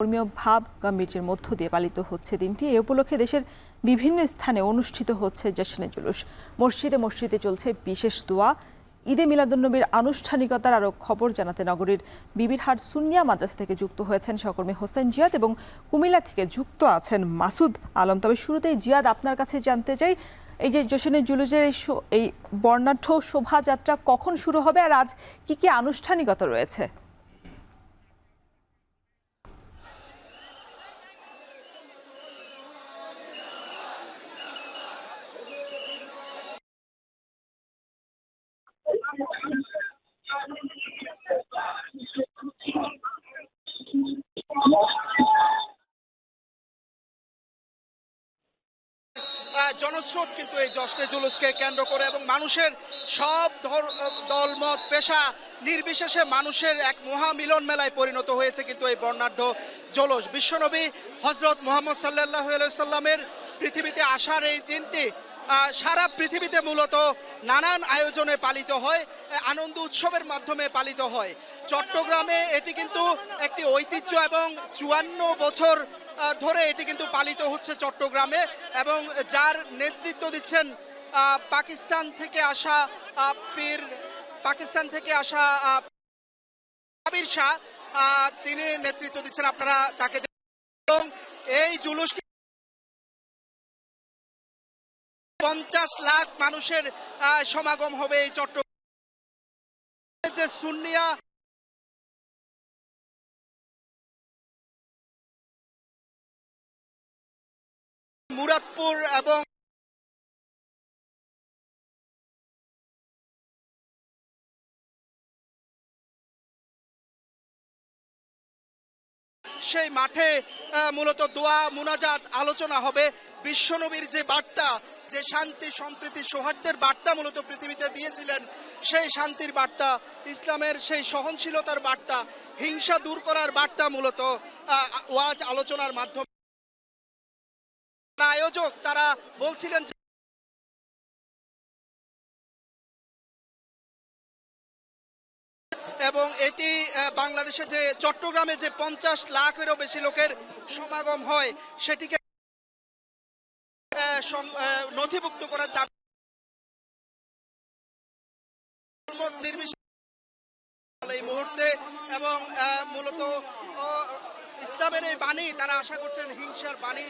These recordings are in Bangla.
ধর্মীয় ভাব গাম্ভীর্যের মধ্য দিয়ে পালিত হচ্ছে দিনটি। এ উপলক্ষে দেশের বিভিন্ন স্থানে অনুষ্ঠিত হচ্ছে জশ্নে জুলুস। মসজিদে মসজিদে চলছে বিশেষ দোয়া। ঈদে মিলাদুন্নবীর আনুষ্ঠানিকতার আরও খবর জানাতে নগরীর বিবিরহাট সুন্নিয়া মাদ্রাসা থেকে যুক্ত হয়েছেন সহকর্মী হোসেন জিয়াদ এবং কুমিল্লা থেকে যুক্ত আছেন মাসুদ আলম। তবে শুরুতেই জিয়াদ, আপনার কাছে জানতে চাই, এই যে জশ্নে জুলুসের এই বর্ণাঢ্য শোভাযাত্রা কখন শুরু হবে আর আজ কি কি আনুষ্ঠানিকতা রয়েছে? জনস্রোত কিন্তু এই জশ্নে জুলুসকে কেন্দ্র করে এবং মানুষের সব দলমত পেশা নির্বিশেষে মানুষের এক মহামিলন মেলায় পরিণত হয়েছে কিন্তু এই বর্ণাঢ্য জুলুস। বিশ্বনবী হজরত মুহাম্মদ সাল্লাল্লাহু আলাইহি সাল্লামের পৃথিবীতে আসার এই দিনটি সারা পৃথিবীতে মূলত নানান আয়োজনে পালিত হয়, আনন্দ উৎসবের মাধ্যমে পালিত হয়। চট্টগ্রামে এটি কিন্তু একটি ঐতিহ্য এবং ৫৪ বছর ধরে এটি কিন্তু পালিত হচ্ছে চট্টগ্রামে, এবং যার নেতৃত্ব দিচ্ছেন পাকিস্তান থেকে আসা আবির শাহ, তিনি নেতৃত্ব দিচ্ছেন। আপনারা তাকে এবং এই জুলুস ৫০ লাখ মানুষের সমাগম হবে এই চট্টগ্রামে। যে সুন্নিয়া মুরাদপুর এবং সেই মাঠে মূলত দোয়া মুনাজাত আলোচনা হবে। বিশ্বনবীর যে বার্তা, যে শান্তি সম্প্রীতি সৌহার্দ্যের বার্তা মূলত পৃথিবীতে দিয়েছিলেন, সেই শান্তির বার্তা, ইসলামের সেই সহনশীলতার বার্তা, হিংসা দূর করার বার্তা মূলত ওয়াজ আলোচনার মাধ্যমে আয়োজক তারা বলছিলেন এবং এটি বাংলাদেশে যে চট্টগ্রামে যে ৫০ লাখেরও বেশি লোকের সমাগম হয় সেটিকে নথিভুক্ত করার দাবি এই মুহূর্তে। এবং মূলত ইসলামের এই বাণী তারা আশা করছেন হিংসার বাণী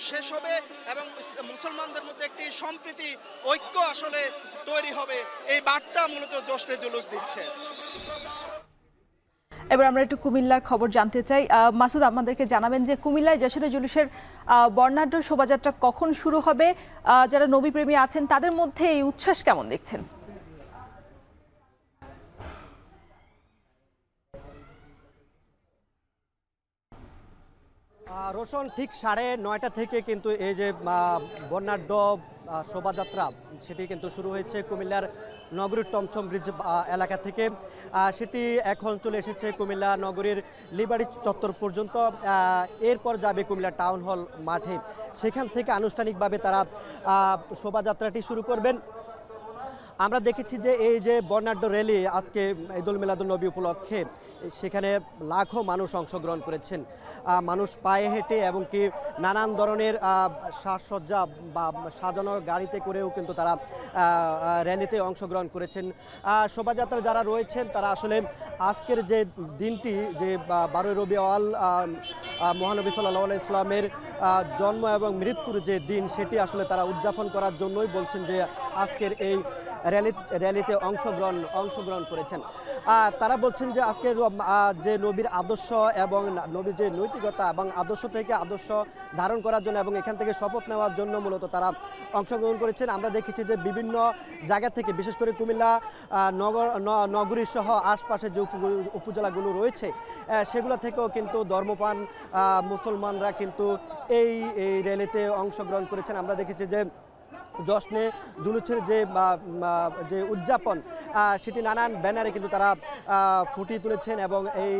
শেষ হবে এবং মুসলমানদের মধ্যে একটি সম্প্রীতি ঐক্য আসলে তৈরি হবে। এই বার্তা মূলত জশ্নে জুলুস দিচ্ছে। এবার আমরা একটু কুমিল্লার খবর জানতে চাই। মাসুদ, আমাদেরকে জানাবেন যে কুমিল্লায় জশ্নে জুলুসের বর্ণাঢ্য শোভাযাত্রা কখন শুরু হবে? যারা নবীপ্রেমী আছেন তাদের মধ্যে এই উচ্ছ্বাস কেমন দেখছেন? রোশন, ঠিক 9:30 থেকে কিন্তু এই যে বর্ণাঢ্য শোভাযাত্রা সেটি কিন্তু শুরু হয়েছে কুমিল্লার নগরীর টমছম ব্রিজ এলাকা থেকে। সেটি এখন চলে এসেছে কুমিল্লা নগরীর লিবার্টি চত্বর পর্যন্ত। এরপর যাবে কুমিল্লা টাউন হল মাঠে, সেখান থেকে আনুষ্ঠানিকভাবে তারা শোভাযাত্রাটি শুরু করবেন। আমরা দেখেছি যে এই যে বর্ণাঢ্য র্যালি আজকে ঈদুল মিলাদুন্নবী উপলক্ষে, সেখানে লাখো মানুষ অংশগ্রহণ করেছেন। মানুষ পায়ে হেঁটে এবং কি নানান ধরনের সাজসজ্জা বা সাজানো গাড়িতে করেও কিন্তু তারা র্যালিতে অংশগ্রহণ করেছেন। শোভাযাত্রা যারা রয়েছেন তারা আসলে আজকের যে দিনটি, যে 12 রবিউল মহানবী সাল্লাল্লাহু আলাইহি ইসলামের জন্ম এবং মৃত্যুর যে দিন, সেটি আসলে তারা উদযাপন করার জন্যই বলছেন যে আজকের এই র্যালিতে অংশগ্রহণ করেছেন। তারা বলছেন যে আজকের যে নবীর আদর্শ এবং নবীর যে নৈতিকতা এবং আদর্শ থেকে আদর্শ ধারণ করার জন্য এবং এখান থেকে শপথ নেওয়ার জন্য মূলত তারা অংশগ্রহণ করেছেন। আমরা দেখেছি যে বিভিন্ন জায়গা থেকে, বিশেষ করে কুমিল্লা নগরী সহ আশপাশে যে উপজেলাগুলো রয়েছে সেগুলো থেকেও কিন্তু ধর্মপ্রাণ মুসলমানরা কিন্তু এই র্যালিতে অংশগ্রহণ করেছেন। আমরা দেখেছি যে জশ্নে জুলুসের যে উদযাপন, সেটি নানান ব্যানারে কিন্তু তারা ফুটিয়ে তুলেছেন এবং এই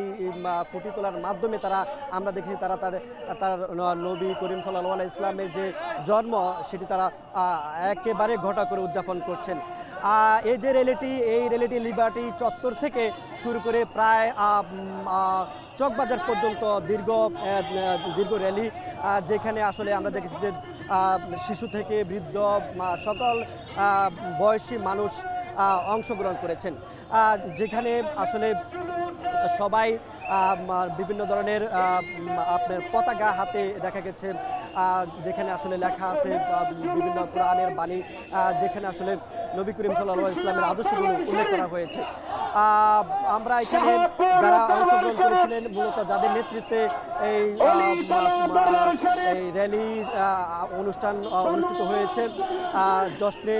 ফুটিয়ে তোলার মাধ্যমে আমরা দেখেছি তার নবী করিম সাল্লাল্লাহু আলাইহি ইসলামের যে জন্ম, সেটি তারা একেবারে ঘটা করে উদযাপন করছেন। এই যে র্যালিটি লিবার্টি চত্বর থেকে শুরু করে প্রায় চকবাজার পর্যন্ত দীর্ঘ র্যালি, যেখানে আসলে আমরা দেখেছি যে শিশু থেকে বৃদ্ধ সকল বয়সী মানুষ অংশগ্রহণ করেছেন, যেখানে আসলে সবাই বিভিন্ন ধরনের আপনার পতাকা হাতে দেখা গেছে, যেখানে আসলে লেখা আছে বিভিন্ন কোরআনের বাণী, যেখানে আসলে নবী করিম সাল্লাল্লাহু আলাইহি ওয়াসাল্লামের আদর্শগুলো উল্লেখ করা হয়েছে। আমরা এখানে যারা অংশগ্রহণ করেছিলেন, মূলত যাদের নেতৃত্বে এই র্যালি অনুষ্ঠান অনুষ্ঠিত হয়েছে, জশ্নে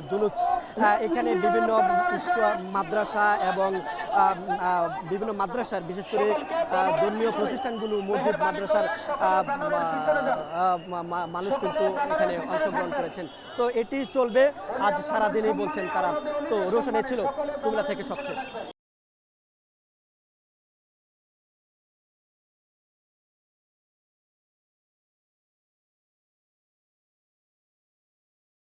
জুলুস, এখানে বিভিন্ন মাদ্রাসা এবং বিভিন্ন মাদ্রাসার, বিশেষ করে ধর্মীয় প্রতিষ্ঠানগুলো, মসজিদ মাদ্রাসার মানুষ কিন্তু এখানে অংশগ্রহণ করেছেন। তো এটি চলবে আজ সারাদিনই বলছেন তারা। তো রোশনে ছিল কুমিল্লা থেকে সবশেষ।